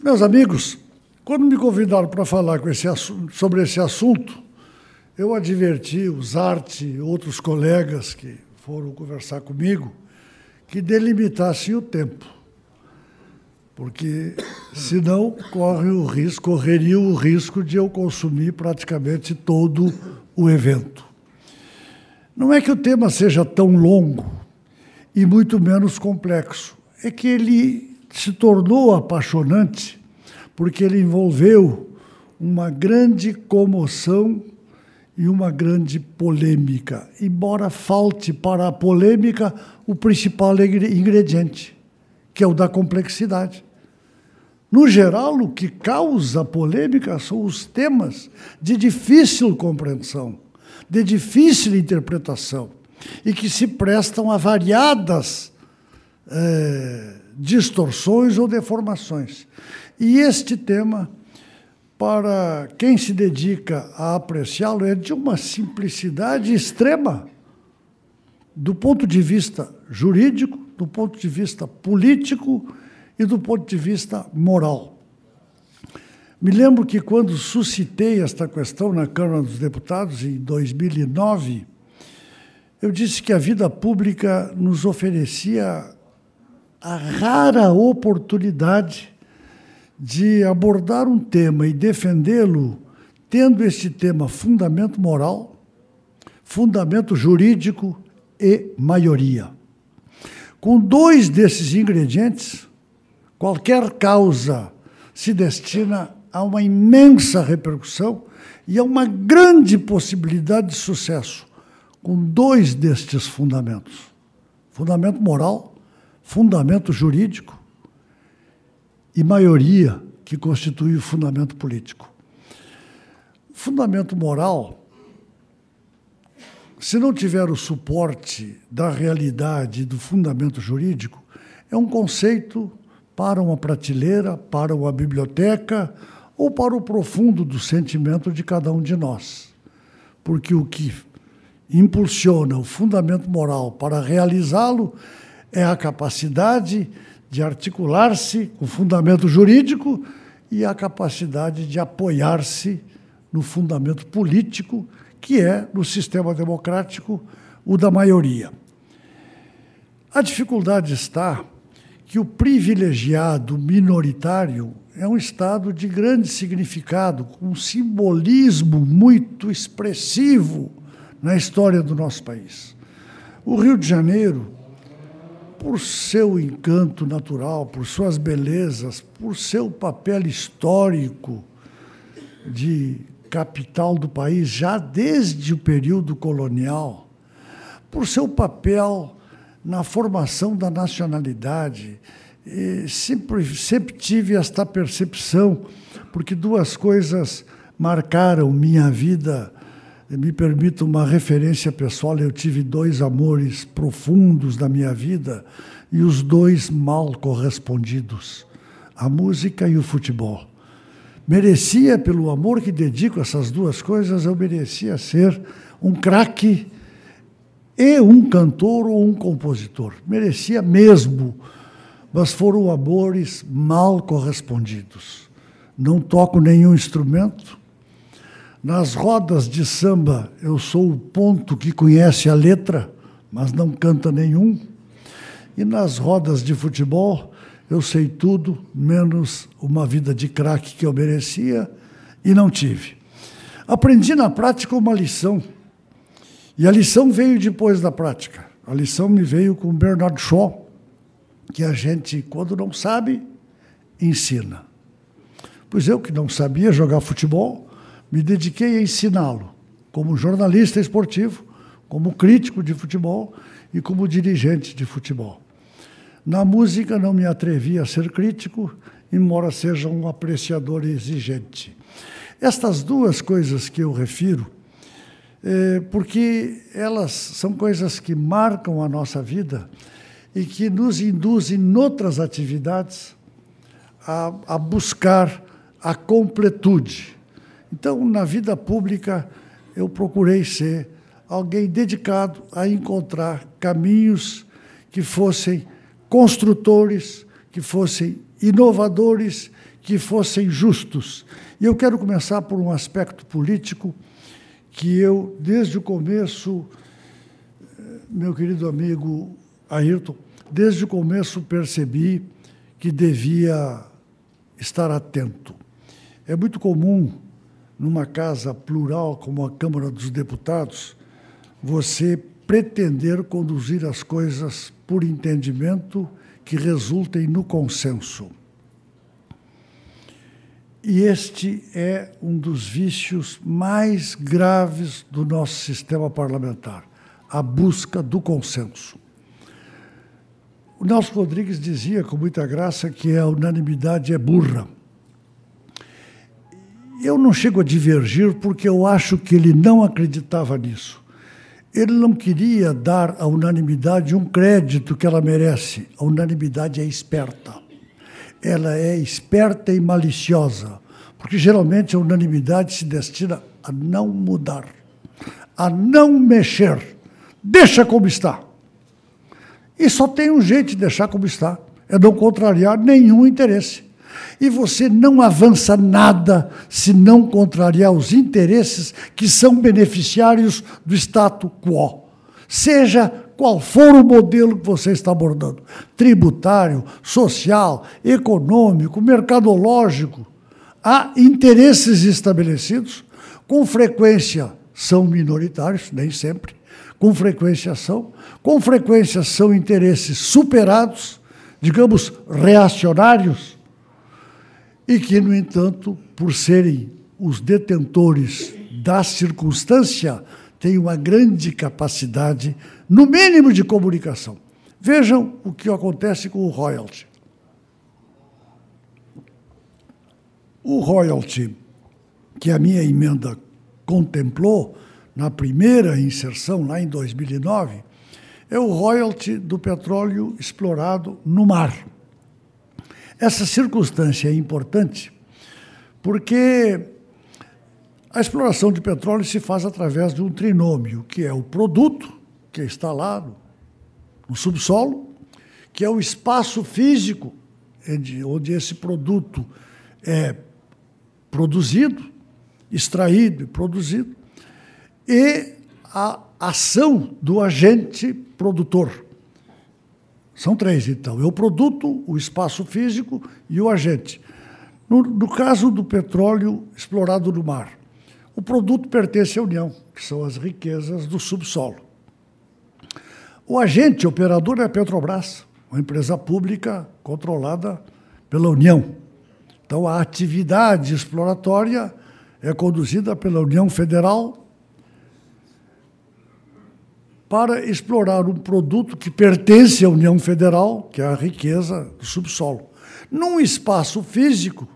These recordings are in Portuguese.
Meus amigos, quando me convidaram para falar sobre esse assunto, eu adverti o Zarte e outros colegas que foram conversar comigo que delimitassem o tempo, porque senão correria o risco de eu consumir praticamente todo o evento. Não é que o tema seja tão longo e muito menos complexo, é que ele se tornou apaixonante porque ele envolveu uma grande comoção e uma grande polêmica, embora falte para a polêmica o principal ingrediente, que é o da complexidade. No geral, o que causa polêmica são os temas de difícil compreensão, de difícil interpretação, e que se prestam a variadas distorções ou deformações. E este tema, para quem se dedica a apreciá-lo, é de uma simplicidade extrema, do ponto de vista jurídico, do ponto de vista político e do ponto de vista moral. Me lembro que quando suscitei esta questão na Câmara dos Deputados, em 2009, eu disse que a vida pública nos oferecia a rara oportunidade de abordar um tema e defendê-lo tendo esse tema fundamento moral, fundamento jurídico e maioria. Com dois desses ingredientes, qualquer causa se destina a uma imensa repercussão e a uma grande possibilidade de sucesso, com dois destes fundamentos: fundamento moral, fundamento jurídico e maioria, que constitui o fundamento político. O fundamento moral, se não tiver o suporte da realidade do fundamento jurídico, é um conceito para uma prateleira, para uma biblioteca ou para o profundo do sentimento de cada um de nós. Porque o que impulsiona o fundamento moral para realizá-lo é a capacidade de articular-se com o fundamento jurídico e a capacidade de apoiar-se no fundamento político, que é, no sistema democrático, o da maioria. A dificuldade está que o privilegiado minoritário é um estado de grande significado, com um simbolismo muito expressivo na história do nosso país. O Rio de Janeiro, por seu encanto natural, por suas belezas, por seu papel histórico de capital do país, já desde o período colonial, por seu papel na formação da nacionalidade, sempre tive esta percepção, porque duas coisas marcaram minha vida. Me permito uma referência pessoal: eu tive dois amores profundos na minha vida e os dois mal correspondidos, a música e o futebol. Merecia, pelo amor que dedico a essas duas coisas, eu merecia ser um craque e um cantor ou um compositor. Merecia mesmo, mas foram amores mal correspondidos. Não toco nenhum instrumento. Nas rodas de samba, eu sou o ponto que conhece a letra, mas não canta nenhum. E nas rodas de futebol, eu sei tudo, menos uma vida de craque que eu merecia e não tive. Aprendi na prática uma lição. E a lição veio depois da prática. A lição me veio com Bernard Shaw, que a gente, quando não sabe, ensina. Pois eu, que não sabia jogar futebol, me dediquei a ensiná-lo, como jornalista esportivo, como crítico de futebol e como dirigente de futebol. Na música não me atrevi a ser crítico, embora seja um apreciador exigente. Estas duas coisas que eu refiro, porque elas são coisas que marcam a nossa vida e que nos induzem, noutras atividades, a buscar a completude. Então, na vida pública, eu procurei ser alguém dedicado a encontrar caminhos que fossem construtores, que fossem inovadores, que fossem justos. E eu quero começar por um aspecto político que eu, desde o começo, meu querido amigo Ayrton, desde o começo percebi que devia estar atento. É muito comum, numa casa plural como a Câmara dos Deputados, você pretender conduzir as coisas por entendimento que resultem no consenso. E este é um dos vícios mais graves do nosso sistema parlamentar, a busca do consenso. O Nelson Rodrigues dizia, com muita graça, que a unanimidade é burra. Eu não chego a divergir porque eu acho que ele não acreditava nisso. Ele não queria dar à unanimidade um crédito que ela merece. A unanimidade é esperta. Ela é esperta e maliciosa, porque geralmente a unanimidade se destina a não mudar, a não mexer. Deixa como está. E só tem um jeito de deixar como está, é não contrariar nenhum interesse. E você não avança nada se não contrariar os interesses que são beneficiários do status quo. Seja qual for o modelo que você está abordando, tributário, social, econômico, mercadológico, há interesses estabelecidos, com frequência são minoritários, nem sempre, com frequência são interesses superados, digamos, reacionários, e que, no entanto, por serem os detentores da circunstância, têm uma grande capacidade, no mínimo, de comunicação. Vejam o que acontece com o royalty. O royalty, que a minha emenda contemplou, na primeira inserção, lá em 2009, é o royalty do petróleo explorado no mar. Essa circunstância é importante porque a exploração de petróleo se faz através de um trinômio, que é o produto, que é instalado no subsolo, que é o espaço físico onde esse produto é produzido, extraído e produzido, e a ação do agente produtor. São três, então. É o produto, o espaço físico e o agente. No caso do petróleo explorado no mar, o produto pertence à União, que são as riquezas do subsolo. O agente operador é a Petrobras, uma empresa pública controlada pela União. Então, a atividade exploratória é conduzida pela União Federal para explorar um produto que pertence à União Federal, que é a riqueza do subsolo, num espaço físico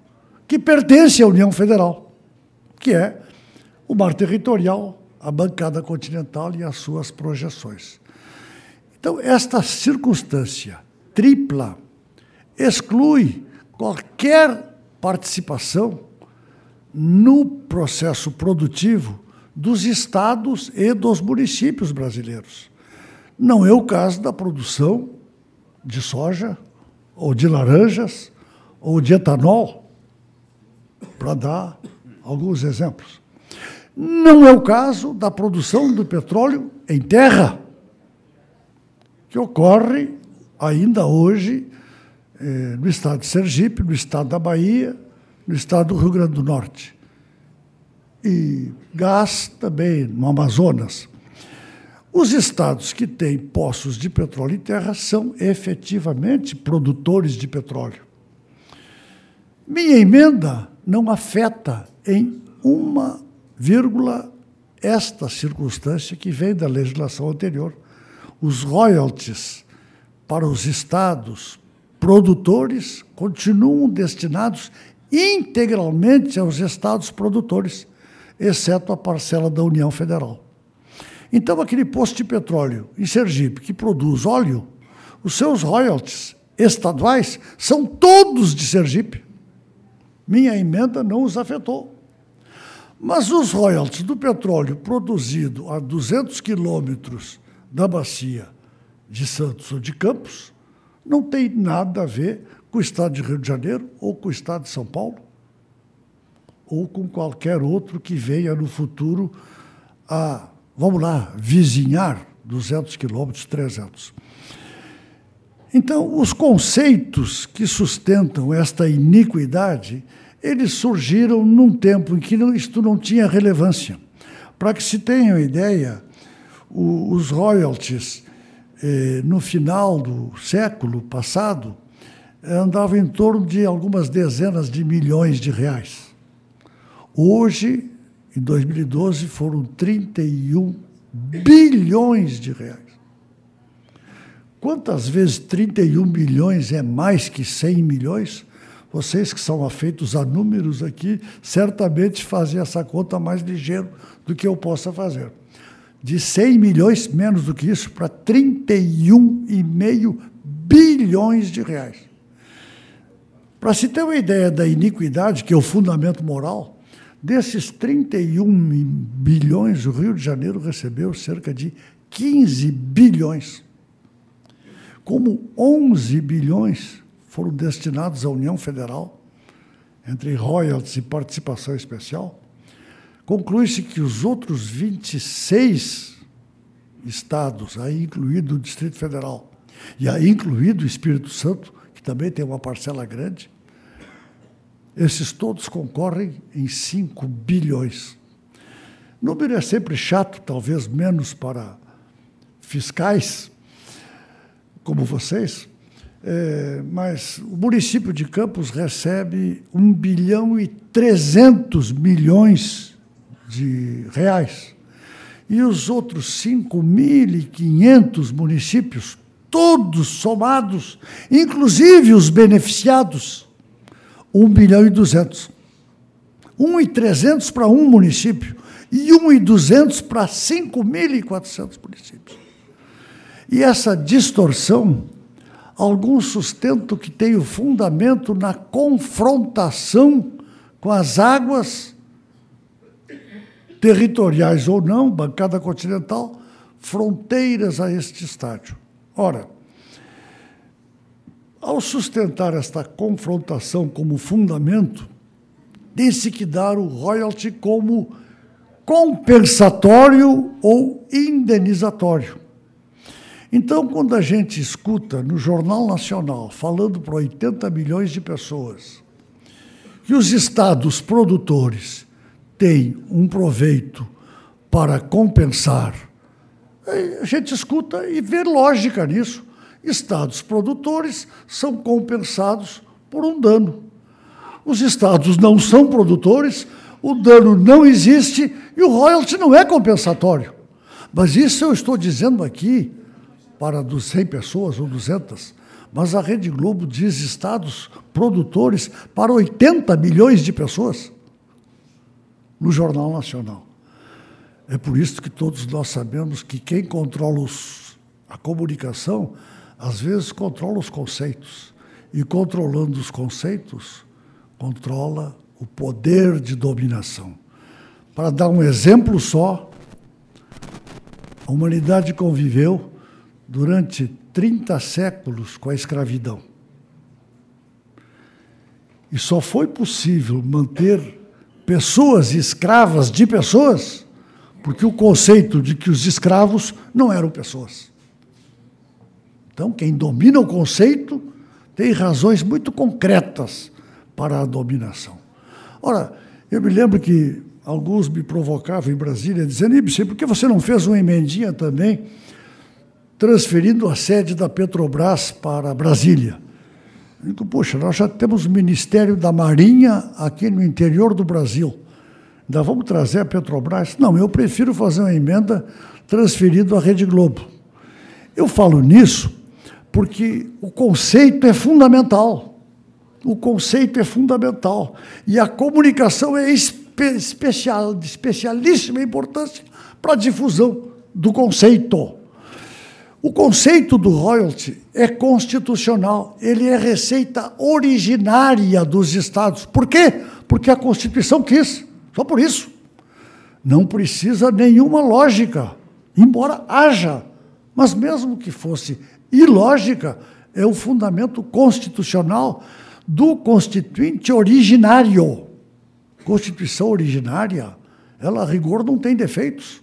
que pertence à União Federal, que é o mar territorial, a bancada continental e as suas projeções. Então, esta circunstância tripla exclui qualquer participação no processo produtivo dos estados e dos municípios brasileiros. Não é o caso da produção de soja, ou de laranjas, ou de etanol, para dar alguns exemplos. Não é o caso da produção do petróleo em terra, que ocorre ainda hoje no estado de Sergipe, no estado da Bahia, no estado do Rio Grande do Norte. E gás também no Amazonas. Os estados que têm poços de petróleo em terra são efetivamente produtores de petróleo. Minha emenda não afeta em 1,, esta circunstância que vem da legislação anterior. Os royalties para os estados produtores continuam destinados integralmente aos estados produtores, exceto a parcela da União Federal. Então, aquele posto de petróleo em Sergipe que produz óleo, os seus royalties estaduais são todos de Sergipe. Minha emenda não os afetou. Mas os royalties do petróleo produzido a 200 quilômetros da bacia de Santos ou de Campos não tem nada a ver com o Estado de Rio de Janeiro, ou com o Estado de São Paulo, ou com qualquer outro que venha no futuro a, vamos lá, vizinhar 200 quilômetros, 300. Então, os conceitos que sustentam esta iniquidade, eles surgiram num tempo em que isto não tinha relevância. Para que se tenham ideia, os royalties, no final do século passado, andavam em torno de algumas dezenas de milhões de reais. Hoje, em 2012, foram 31 bilhões de reais. Quantas vezes 31 bilhões é mais que 100 milhões? Vocês que são afeitos a números aqui, certamente fazem essa conta mais ligeiro do que eu possa fazer. De 100 milhões, menos do que isso, para 31,5 bilhões de reais. Para se ter uma ideia da iniquidade, que é o fundamento moral, desses 31 bilhões, o Rio de Janeiro recebeu cerca de 15 bilhões. Como 11 bilhões foram destinados à União Federal, entre royalties e participação especial, conclui-se que os outros 26 estados, aí incluído o Distrito Federal, e aí incluído o Espírito Santo, que também tem uma parcela grande, esses todos concorrem em 5 bilhões. O número é sempre chato, talvez menos para fiscais, como vocês, mas o município de Campos recebe 1 bilhão e 300 milhões de reais. E os outros 5.500 municípios, todos somados, inclusive os beneficiados, 1 bilhão e 200. 1.300 para um município e 1.200 para 5.400 municípios. E essa distorção, alguns sustentam que tem o fundamento na confrontação com as águas territoriais ou não, bancada continental, fronteiras a este estádio. Ora, ao sustentar esta confrontação como fundamento, tem-se que dar o royalty como compensatório ou indenizatório. Então, quando a gente escuta no Jornal Nacional, falando para 80 milhões de pessoas, que os estados produtores têm um proveito para compensar, a gente escuta e vê lógica nisso. Estados produtores são compensados por um dano. Os estados não são produtores, o dano não existe e o royalty não é compensatório. Mas isso eu estou dizendo aqui para 100 pessoas ou 200, mas a Rede Globo diz estados produtores para 80 milhões de pessoas no Jornal Nacional. É por isso que todos nós sabemos que quem controla a comunicação, às vezes controla os conceitos, e controlando os conceitos, controla o poder de dominação. Para dar um exemplo só, a humanidade conviveu durante 30 séculos com a escravidão. E só foi possível manter pessoas escravas de pessoas, porque o conceito de que os escravos não eram pessoas. Então, quem domina o conceito tem razões muito concretas para a dominação. Ora, eu me lembro que alguns me provocavam em Brasília, dizendo: Ibsen, por que você não fez uma emendinha também transferindo a sede da Petrobras para Brasília? Eu digo: poxa, nós já temos o Ministério da Marinha aqui no interior do Brasil. Ainda vamos trazer a Petrobras? Não, eu prefiro fazer uma emenda transferindo a Rede Globo. Eu falo nisso porque o conceito é fundamental. O conceito é fundamental. E a comunicação é de especialíssima importância para a difusão do conceito. O conceito do royalty é constitucional, ele é receita originária dos estados. Por quê? Porque a Constituição quis, só por isso. Não precisa nenhuma lógica, embora haja, mas mesmo que fosse ilógica, é o fundamento constitucional do constituinte originário. Constituição originária, ela, a rigor, não tem defeitos.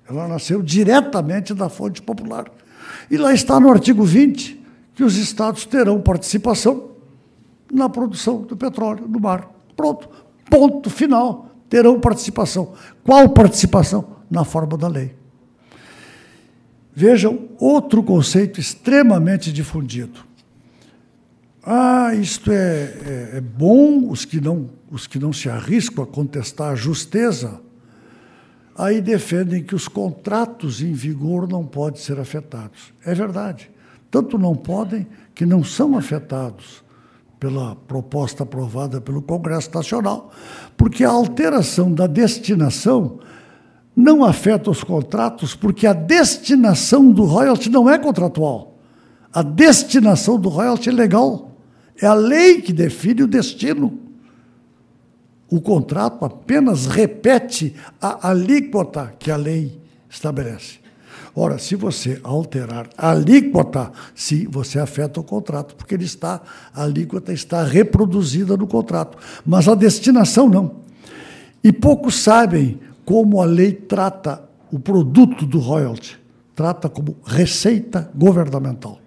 Ela nasceu diretamente da fonte popular. E lá está no artigo 20 que os estados terão participação na produção do petróleo no mar. Pronto, ponto final, terão participação. Qual participação? Na forma da lei. Vejam, outro conceito extremamente difundido. Isto é bom, os que não se arriscam a contestar a justeza, aí defendem que os contratos em vigor não podem ser afetados. É verdade. Tanto não podem que não são afetados pela proposta aprovada pelo Congresso Nacional, porque a alteração da destinação não afeta os contratos, porque a destinação do royalty não é contratual. A destinação do royalty é legal. É a lei que define o destino. O contrato apenas repete a alíquota que a lei estabelece. Ora, se você alterar a alíquota, sim, você afeta o contrato, porque a alíquota está reproduzida no contrato, mas a destinação não. E poucos sabem como a lei trata o produto do royalty. Trata como receita governamental.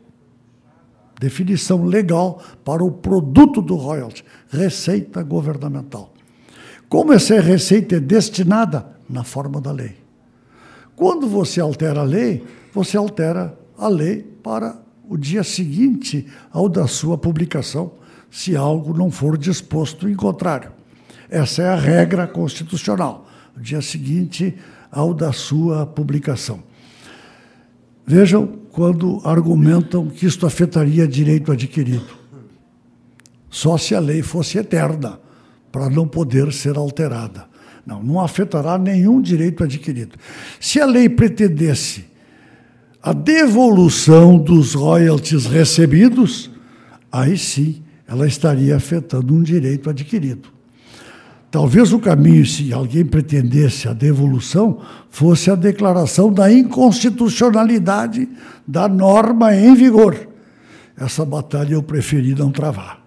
Definição legal para o produto do royalty, receita governamental. Como essa receita é destinada? Na forma da lei. Quando você altera a lei, você altera a lei para o dia seguinte ao da sua publicação, se algo não for disposto em contrário. Essa é a regra constitucional, o dia seguinte ao da sua publicação. Vejam quando argumentam que isto afetaria direito adquirido. Só se a lei fosse eterna, para não poder ser alterada. Não afetará nenhum direito adquirido. Se a lei pretendesse a devolução dos royalties recebidos, aí sim ela estaria afetando um direito adquirido. Talvez o caminho, se alguém pretendesse a devolução, fosse a declaração da inconstitucionalidade da norma em vigor. Essa batalha eu preferi não travar.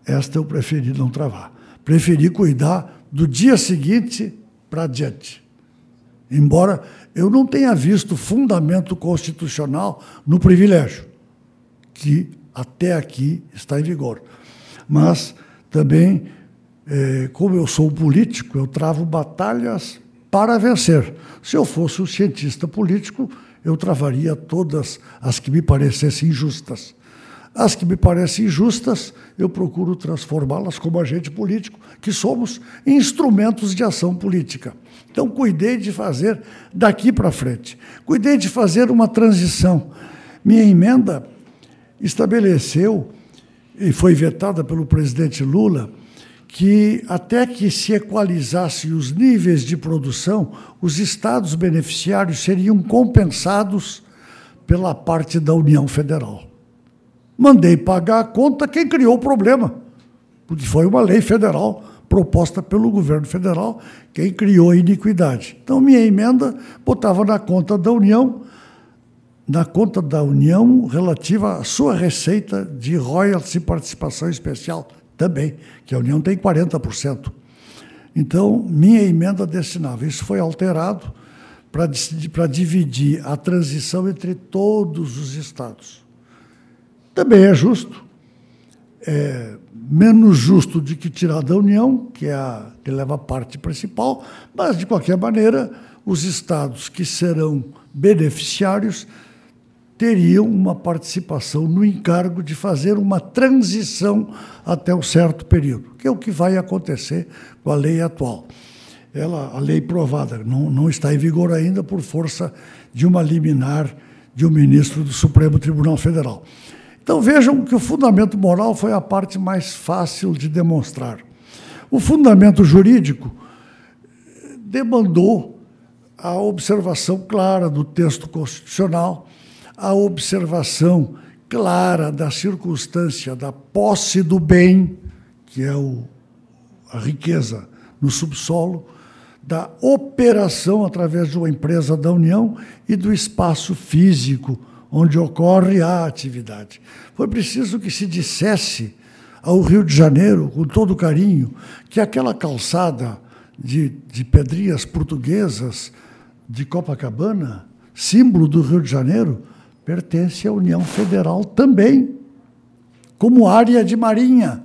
Esta eu preferi não travar. Preferi cuidar do dia seguinte para adiante. Embora eu não tenha visto fundamento constitucional no privilégio, que até aqui está em vigor. Mas também, como eu sou político, eu travo batalhas para vencer. Se eu fosse um cientista político, eu travaria todas as que me parecessem injustas. As que me parecem injustas, eu procuro transformá-las como agente político, que somos instrumentos de ação política. Então, cuidei de fazer daqui para frente. Cuidei de fazer uma transição. Minha emenda estabeleceu, e foi vetada pelo presidente Lula, que até que se equalizassem os níveis de produção, os estados beneficiários seriam compensados pela parte da União Federal. Mandei pagar a conta quem criou o problema, porque foi uma lei federal proposta pelo governo federal, quem criou a iniquidade. Então, minha emenda botava na conta da União relativa à sua receita de royalties e participação especial também, que a União tem 40%. Então, minha emenda destinava. Isso foi alterado para dividir a transição entre todos os estados. Também é justo, menos justo do que tirar da União, que leva a parte principal, mas, de qualquer maneira, os estados que serão beneficiários teriam uma participação no encargo de fazer uma transição até um certo período, que é o que vai acontecer com a lei atual. A lei provada não está em vigor ainda por força de uma liminar de um ministro do Supremo Tribunal Federal. Então, vejam que o fundamento moral foi a parte mais fácil de demonstrar. O fundamento jurídico demandou a observação clara do texto constitucional, a observação clara da circunstância da posse do bem, que é a riqueza no subsolo, da operação através de uma empresa da União e do espaço físico onde ocorre a atividade. Foi preciso que se dissesse ao Rio de Janeiro, com todo carinho, que aquela calçada de pedrinhas portuguesas de Copacabana, símbolo do Rio de Janeiro, pertence à União Federal também, como área de marinha.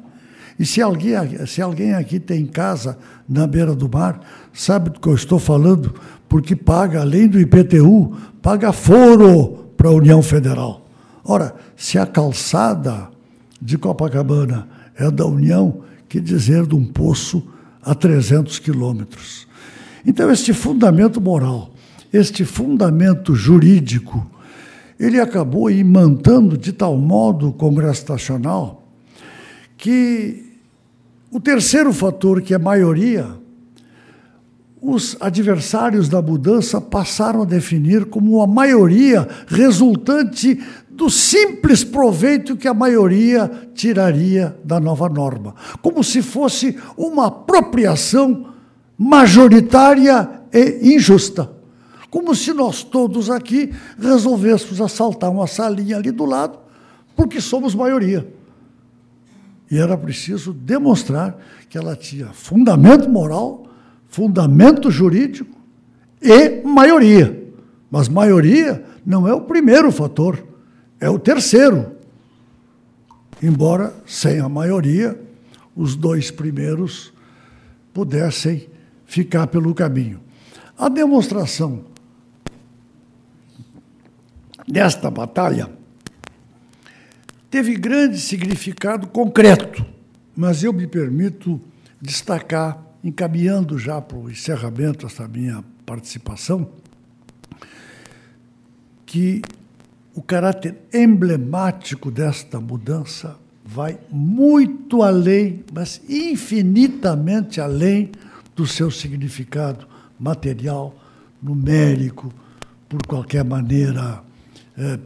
E se alguém aqui tem casa na beira do mar, sabe do que eu estou falando, porque paga, além do IPTU, paga foro para a União Federal. Ora, se a calçada de Copacabana é da União, que dizer de um poço a 300 quilômetros. Então, este fundamento moral, este fundamento jurídico, ele acabou imantando de tal modo o Congresso Nacional que o terceiro fator, que é a maioria, os adversários da mudança passaram a definir como a maioria resultante do simples proveito que a maioria tiraria da nova norma, como se fosse uma apropriação majoritária e injusta, como se nós todos aqui resolvêssemos assaltar uma salinha ali do lado, porque somos maioria. E era preciso demonstrar que ela tinha fundamento moral, fundamento jurídico e maioria. Mas maioria não é o primeiro fator, é o terceiro. Embora, sem a maioria, os dois primeiros pudessem ficar pelo caminho. A demonstração desta batalha teve grande significado concreto, mas eu me permito destacar, encaminhando já para o encerramento dessa minha participação, que o caráter emblemático desta mudança vai muito além, mas infinitamente além do seu significado material, numérico, por qualquer maneira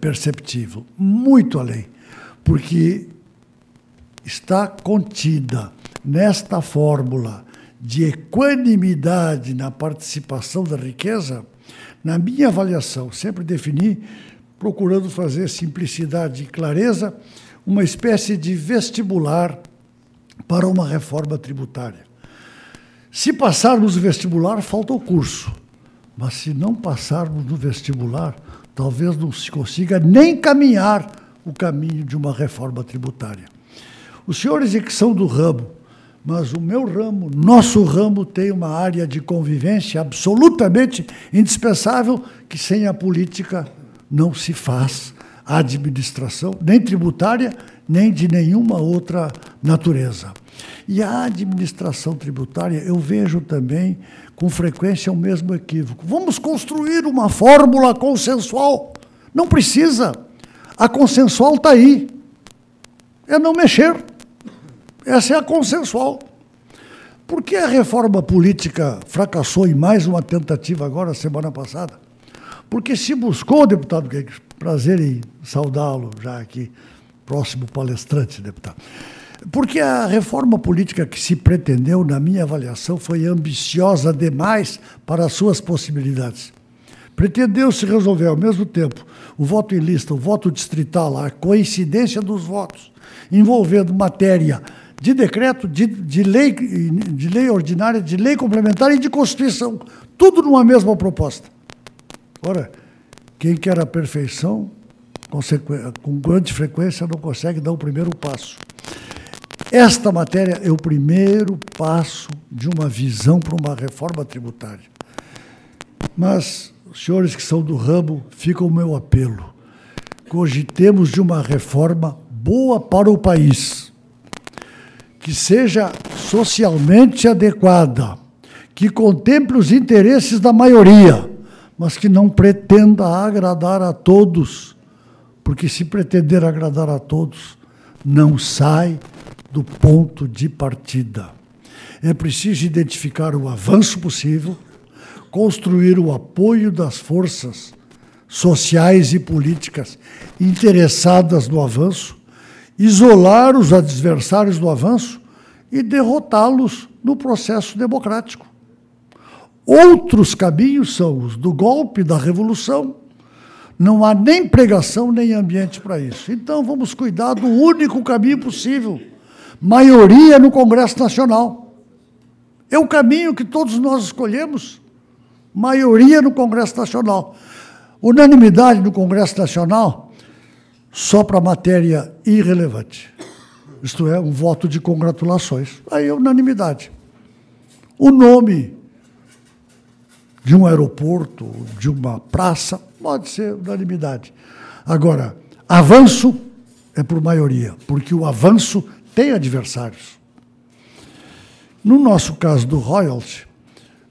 perceptível. Muito além, porque está contida nesta fórmula de equanimidade na participação da riqueza, na minha avaliação, sempre defini, procurando fazer simplicidade e clareza, uma espécie de vestibular para uma reforma tributária. Se passarmos o vestibular, falta o curso. Mas se não passarmos no vestibular, talvez não se consiga nem caminhar o caminho de uma reforma tributária. Os senhores é que são do ramo, mas o meu ramo, nosso ramo, tem uma área de convivência absolutamente indispensável, que sem a política não se faz a administração, nem tributária, nem de nenhuma outra natureza. E a administração tributária, eu vejo também, com frequência, o mesmo equívoco. Vamos construir uma fórmula consensual. Não precisa. A consensual está aí. É não mexer. Essa é a consensual. Por que a reforma política fracassou em mais uma tentativa agora, semana passada? Porque se buscou, deputado, prazer em saudá-lo já aqui, próximo palestrante, deputado. Porque a reforma política que se pretendeu, na minha avaliação, foi ambiciosa demais para as suas possibilidades. Pretendeu-se resolver ao mesmo tempo o voto em lista, o voto distrital, a coincidência dos votos, envolvendo matéria de decreto, de lei ordinária, de lei complementar e de Constituição, tudo numa mesma proposta. Ora, quem quer a perfeição, com grande frequência, não consegue dar o primeiro passo. Esta matéria é o primeiro passo de uma visão para uma reforma tributária. Mas, senhores que são do ramo, fica o meu apelo. Cogitemos de uma reforma boa para o país, que seja socialmente adequada, que contemple os interesses da maioria, mas que não pretenda agradar a todos, porque se pretender agradar a todos, não sai do ponto de partida. É preciso identificar o avanço possível, construir o apoio das forças sociais e políticas interessadas no avanço, isolar os adversários do avanço e derrotá-los no processo democrático. Outros caminhos são os do golpe, da revolução. Não há nem pregação, nem ambiente para isso. Então, vamos cuidar do único caminho possível. Maioria no Congresso Nacional. É o caminho que todos nós escolhemos. Maioria no Congresso Nacional. Unanimidade no Congresso Nacional só para matéria irrelevante. Isto é, um voto de congratulações. Aí é unanimidade. O nome de um aeroporto, de uma praça, pode ser unanimidade. Agora, avanço é por maioria, porque o avanço tem adversários. No nosso caso do royalty,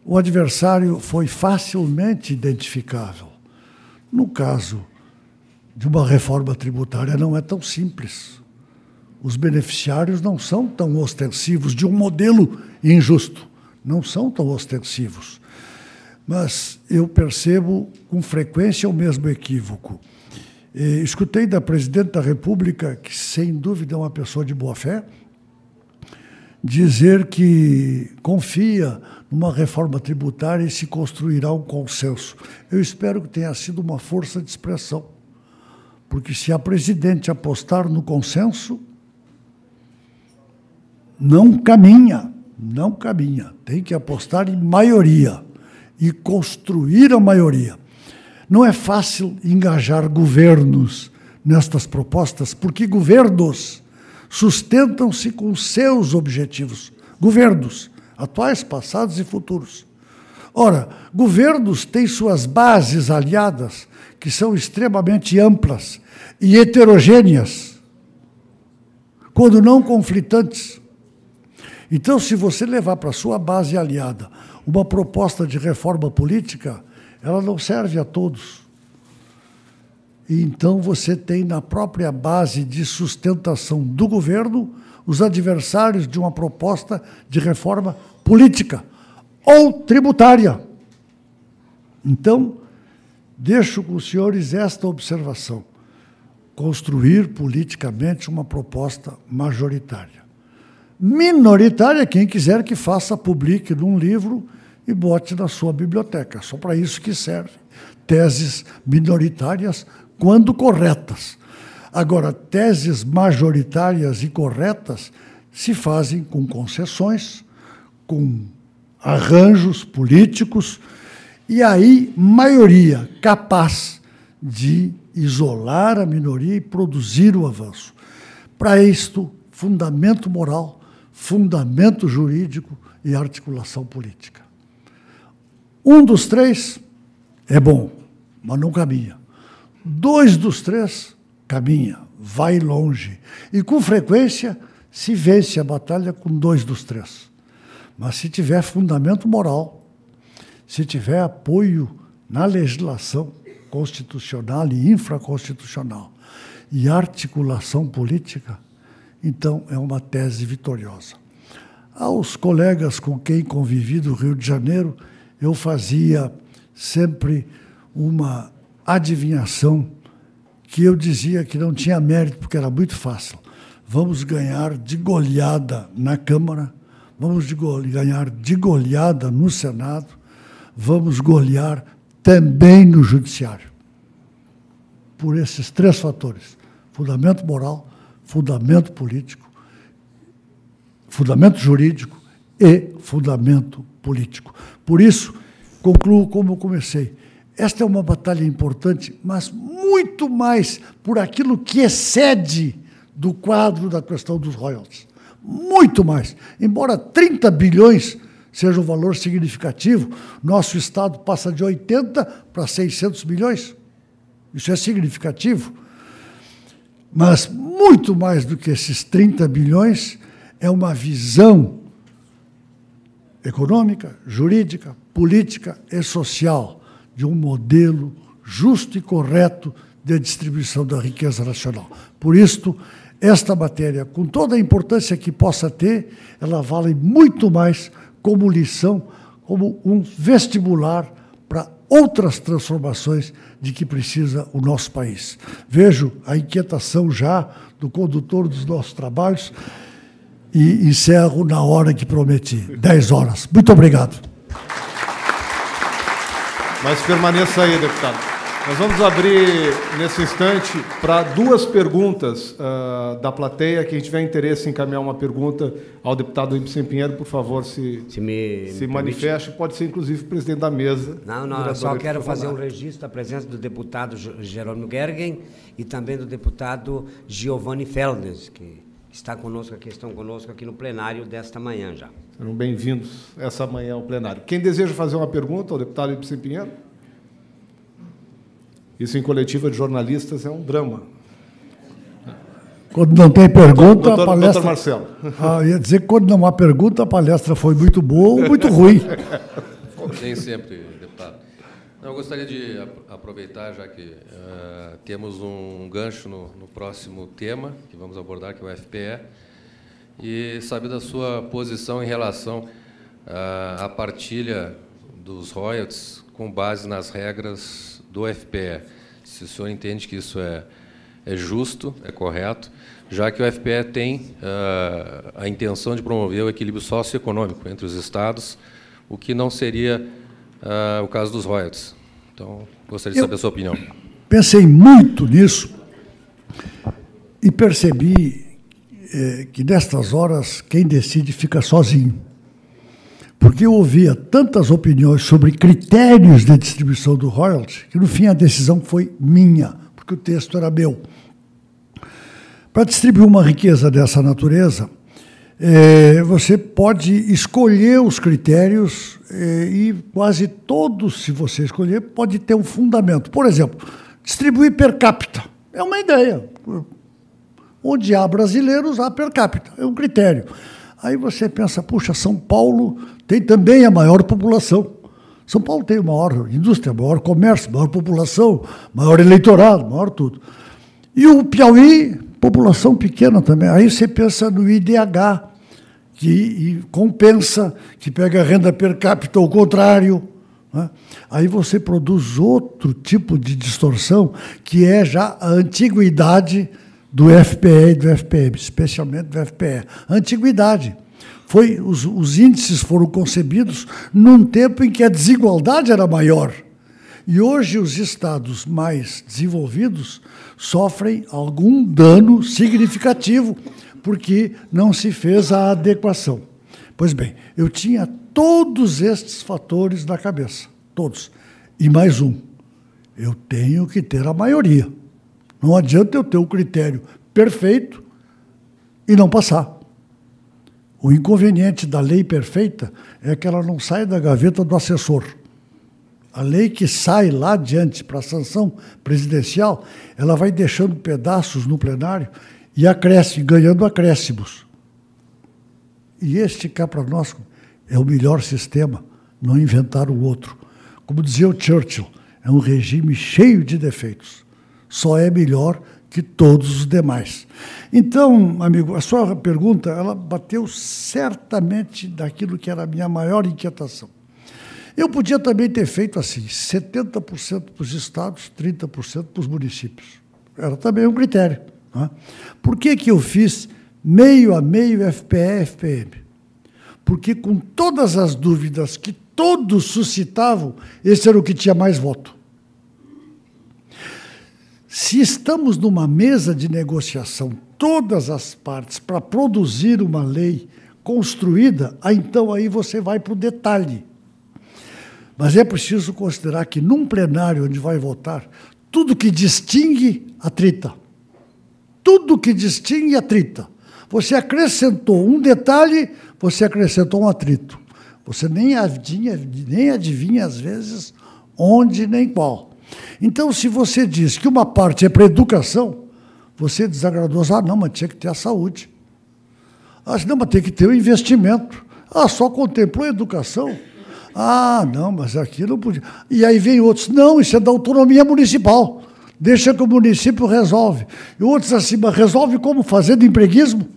o adversário foi facilmente identificável. No caso de uma reforma tributária, não é tão simples. Os beneficiários não são tão ostensivos, de um modelo injusto, não são tão ostensivos. Mas eu percebo com frequência o mesmo equívoco. Escutei da presidente da República, que sem dúvida é uma pessoa de boa fé, dizer que confia numa reforma tributária e se construirá um consenso. Eu espero que tenha sido uma força de expressão, porque se a presidente apostar no consenso, não caminha, tem que apostar em maioria e construir a maioria. Não é fácil engajar governos nestas propostas, porque governos sustentam-se com seus objetivos. Governos, atuais, passados e futuros. Ora, governos têm suas bases aliadas, que são extremamente amplas e heterogêneas, quando não conflitantes. Então, se você levar para a sua base aliada uma proposta de reforma política, ela não serve a todos. E então você tem na própria base de sustentação do governo os adversários de uma proposta de reforma política ou tributária. Então, deixo com os senhores esta observação: construir politicamente uma proposta majoritária. Minoritária, quem quiser que faça, publique num livro e bote na sua biblioteca. Só para isso que serve. Teses minoritárias, quando corretas. Agora, teses majoritárias e corretas se fazem com concessões, com arranjos políticos, e aí maioria capaz de isolar a minoria e produzir o avanço. Para isto, fundamento moral, fundamento jurídico e articulação política. Um dos três é bom, mas não caminha. 2 dos 3 caminha, vai longe. E, com frequência, se vence a batalha com 2 dos 3. Mas se tiver fundamento moral, se tiver apoio na legislação constitucional e infraconstitucional e articulação política, então é uma tese vitoriosa. Aos colegas com quem convivi do Rio de Janeiro, eu fazia sempre uma adivinhação que eu dizia que não tinha mérito, porque era muito fácil. Vamos ganhar de goleada na Câmara, vamos ganhar de goleada no Senado, vamos golear também no Judiciário. Por esses 3 fatores: fundamento moral, fundamento político, fundamento jurídico e fundamento político. Por isso, concluo como eu comecei. Esta é uma batalha importante, mas muito mais por aquilo que excede do quadro da questão dos royalties. Muito mais. Embora 30 bilhões seja um valor significativo, nosso Estado passa de 80 para 600 bilhões. Isso é significativo. Mas muito mais do que esses 30 bilhões é uma visão econômica, jurídica, política e social de um modelo justo e correto de distribuição da riqueza nacional. Por isto, esta matéria, com toda a importância que possa ter, ela vale muito mais como lição, como um vestibular para outras transformações de que precisa o nosso país. Vejo a inquietação já do condutor dos nossos trabalhos e encerro na hora que prometi, 10 horas. Muito obrigado. Mas permaneça aí, deputado. Nós vamos abrir, nesse instante, para 2 perguntas da plateia. Quem tiver interesse em encaminhar uma pergunta ao deputado Ibsen Pinheiro, por favor, se manifeste. Pode ser, inclusive, o presidente da mesa. Não, eu só quero fazer um registro da presença do deputado Jerônimo Gergen e também do deputado Giovanni Feldnes, que estão conosco aqui no plenário desta manhã já. Serão bem-vindos essa manhã ao plenário. Quem deseja fazer uma pergunta ao deputado Ibsen Pinheiro? Isso em coletiva de jornalistas é um drama. Quando não tem pergunta, a palestra... Doutor Marcelo. Ia dizer que quando não há pergunta, a palestra foi muito boa ou muito ruim. Nem sempre, deputado. Eu gostaria de aproveitar, já que temos um gancho no próximo tema, que vamos abordar, que é o FPE, e saber da sua posição em relação à partilha dos royalties com base nas regras do FPE. Se o senhor entende que isso é justo, é correto, já que o FPE tem a intenção de promover o equilíbrio socioeconômico entre os estados, o que não seria o caso dos royalties. Então, gostaria de saber a sua opinião. Pensei muito nisso e percebi que, nestas horas, quem decide fica sozinho. Porque eu ouvia tantas opiniões sobre critérios de distribuição do royalties, que, no fim, a decisão foi minha, porque o texto era meu. Para distribuir uma riqueza dessa natureza, você pode escolher os critérios e quase todos, se você escolher, pode ter um fundamento. Por exemplo, distribuir per capita. É uma ideia. Onde há brasileiros, há per capita. É um critério. Aí você pensa, puxa, São Paulo tem também a maior população. São Paulo tem a maior indústria, maior comércio, maior população, maior eleitorado, maior tudo. E o Piauí, população pequena também. Aí você pensa no IDH, que compensa, que pega a renda per capita ao contrário. Né? Aí você produz outro tipo de distorção, que é já a antiguidade do FPE e do FPM, especialmente do FPE. Antiguidade. Os índices foram concebidos num tempo em que a desigualdade era maior. E hoje os estados mais desenvolvidos sofrem algum dano significativo, porque não se fez a adequação. Pois bem, eu tinha todos estes fatores na cabeça, todos. E mais um, eu tenho que ter a maioria. Não adianta eu ter um critério perfeito e não passar. O inconveniente da lei perfeita é que ela não sai da gaveta do assessor. A lei que sai lá adiante para a sanção presidencial, ela vai deixando pedaços no plenário e acresce, ganhando acréscimos. E este cá para nós é o melhor sistema, não inventar o outro. Como dizia o Churchill, é um regime cheio de defeitos. Só é melhor que todos os demais. Então, amigo, a sua pergunta, ela bateu certamente daquilo que era a minha maior inquietação. Eu podia também ter feito assim, 70% para os estados, 30% para os municípios. Era também um critério. Né? Por que eu fiz meio a meio FPE, FPM? Porque com todas as dúvidas que todos suscitavam, esse era o que tinha mais voto. Se estamos numa mesa de negociação, todas as partes, para produzir uma lei construída, então aí você vai para o detalhe. Mas é preciso considerar que, num plenário onde vai votar, tudo que distingue, atrita. Tudo que distingue, atrita. Você acrescentou um detalhe, você acrescentou um atrito. Você nem adivinha, às vezes, onde nem qual. Então, se você diz que uma parte é para a educação, você desagradou. Não, mas tinha que ter a saúde. Não, mas tem que ter o investimento. Só contemplou a educação. Não, mas aqui não podia. E aí vem outros, não, isso é da autonomia municipal. Deixa que o município resolve. E outros assim, mas resolve como? Fazendo empreguismo?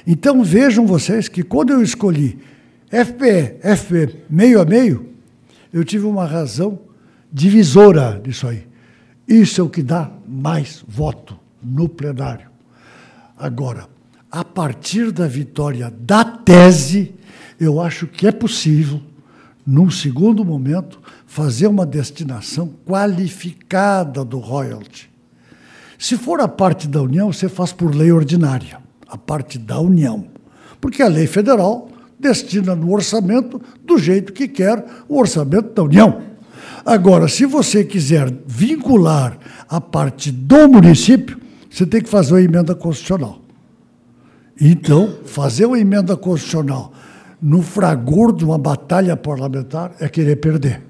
Então, vejam vocês que quando eu escolhi FPE, FP, meio a meio, eu tive uma razão divisora disso aí. Isso é o que dá mais voto no plenário. Agora, a partir da vitória da tese, eu acho que é possível, num segundo momento, fazer uma destinação qualificada do royalty. Se for a parte da União, você faz por lei ordinária, a parte da União. Porque a lei federal destina no orçamento do jeito que quer o orçamento da União. Agora, se você quiser vincular a parte do município, você tem que fazer uma emenda constitucional. Então, fazer uma emenda constitucional no fragor de uma batalha parlamentar é querer perder.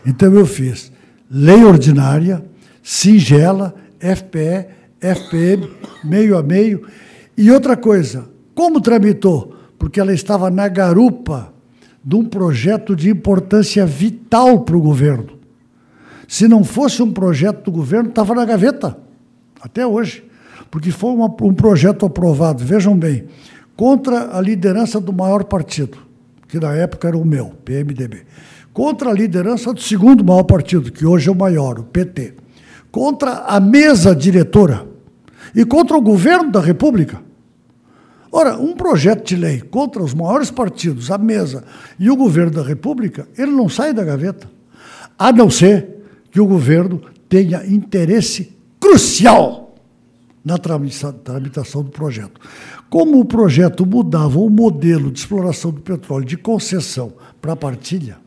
Então, eu fiz lei ordinária, singela, FPE, FPM, meio a meio. E outra coisa, como tramitou? Porque ela estava na garupa de um projeto de importância vital para o governo. Se não fosse um projeto do governo, estava na gaveta, até hoje. Porque foi um projeto aprovado, vejam bem, contra a liderança do maior partido, que na época era o meu, PMDB. Contra a liderança do segundo maior partido, que hoje é o maior, o PT. Contra a mesa diretora e contra o governo da República. Ora, um projeto de lei contra os maiores partidos, a mesa e o governo da República, ele não sai da gaveta, a não ser que o governo tenha interesse crucial na tramitação do projeto. Como o projeto mudava o modelo de exploração do petróleo de concessão para partilha,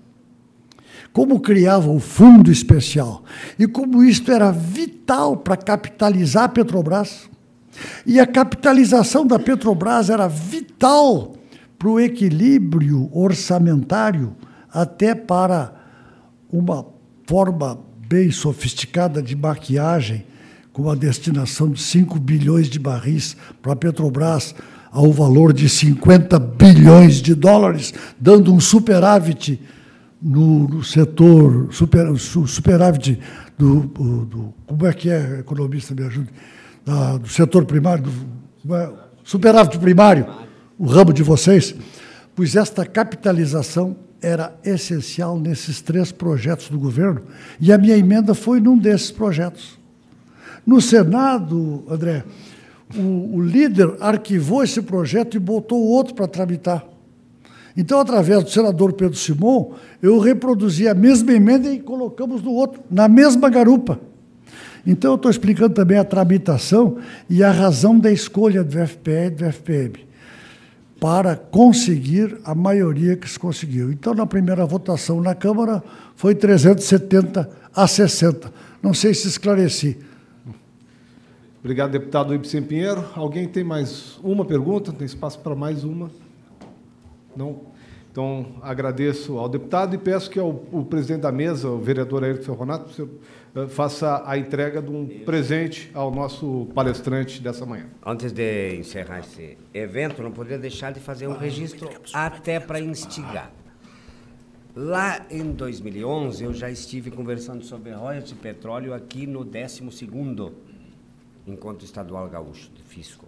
como criava o fundo especial e como isto era vital para capitalizar a Petrobras, e a capitalização da Petrobras era vital para o equilíbrio orçamentário, até para uma forma bem sofisticada de maquiagem, com a destinação de 5 bilhões de barris para a Petrobras, ao valor de 50 bilhões de dólares, dando um superávit no setor, superávit do como é que é, economista, me ajude, do setor primário, superávit primário, o ramo de vocês, pois esta capitalização era essencial nesses 3 projetos do governo, e a minha emenda foi num desses projetos. No Senado, André, o líder arquivou esse projeto e botou outro para tramitar. Então, através do senador Pedro Simon, eu reproduzi a mesma emenda e colocamos no outro, na mesma garupa. Então, eu estou explicando também a tramitação e a razão da escolha do FPE e do FPM, para conseguir a maioria que se conseguiu. Então, na primeira votação na Câmara, foi 370 a 60. Não sei se esclareci. Obrigado, deputado Ibsen Pinheiro. Alguém tem mais uma pergunta? Tem espaço para mais uma? Não? Então, agradeço ao deputado e peço que o presidente da mesa, o vereador Ayrton Ferronato, o senhor faça a entrega de um presente ao nosso palestrante dessa manhã. Antes de encerrar esse evento, não poderia deixar de fazer um registro até para instigar. Lá em 2011, eu já estive conversando sobre royalties de petróleo aqui no 12º Encontro Estadual Gaúcho de Fisco.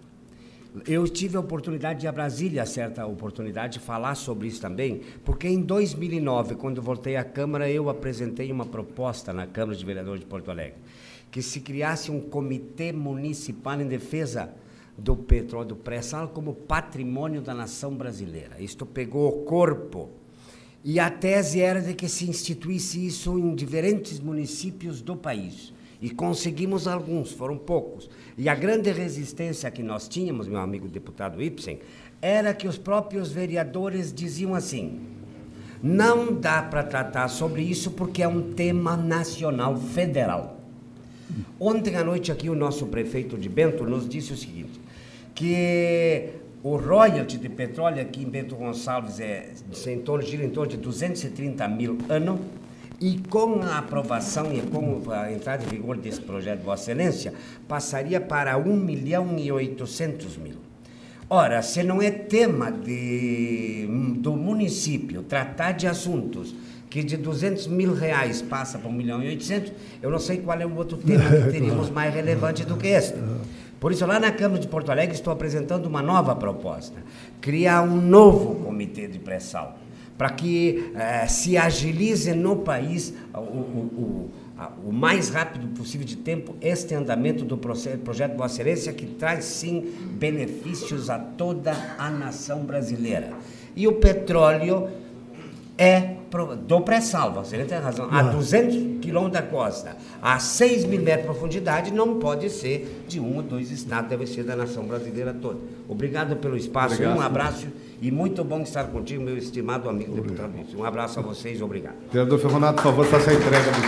Eu tive a oportunidade de ir a Brasília, certa oportunidade, de falar sobre isso também, porque em 2009, quando voltei à Câmara, eu apresentei uma proposta na Câmara de Vereadores de Porto Alegre, que se criasse um comitê municipal em defesa do petróleo, do pré-sal, como patrimônio da nação brasileira. Isto pegou corpo. E a tese era de que se instituísse isso em diferentes municípios do país. E conseguimos alguns, foram poucos. E a grande resistência que nós tínhamos, meu amigo deputado Ibsen, era que os próprios vereadores diziam assim: não dá para tratar sobre isso porque é um tema nacional federal. Ontem à noite aqui o nosso prefeito de Bento nos disse o seguinte, que o royalty de petróleo aqui em Bento Gonçalves gira em torno de 230 mil ano. E com a aprovação e com a entrada em vigor desse projeto de Vossa Excelência, passaria para 1.800.000. Ora, se não é tema do município tratar de assuntos que de 200 mil reais passa para 1.800.000, eu não sei qual é o outro tema que teríamos mais relevante do que este. Por isso, lá na Câmara de Porto Alegre, estou apresentando uma nova proposta, criar um novo comitê de pré-sal, para que se agilize no país o mais rápido possível de tempo este andamento do projeto Vossa Excelência, que traz, sim, benefícios a toda a nação brasileira. E o petróleo do pré-sal, você tem razão, a 200 quilômetros da costa, a 6 mil metros de profundidade, não pode ser de um ou dois estados, deve ser da nação brasileira toda. Obrigado pelo espaço, obrigado. Um abraço e muito bom estar contigo, meu estimado amigo deputado. Um abraço a vocês, obrigado. Vereador Ferronato, por favor, faça a entrega dos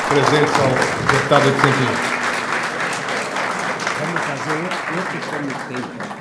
presentes ao deputado Ibsen Pinheiro. Vamos fazer outro comitê.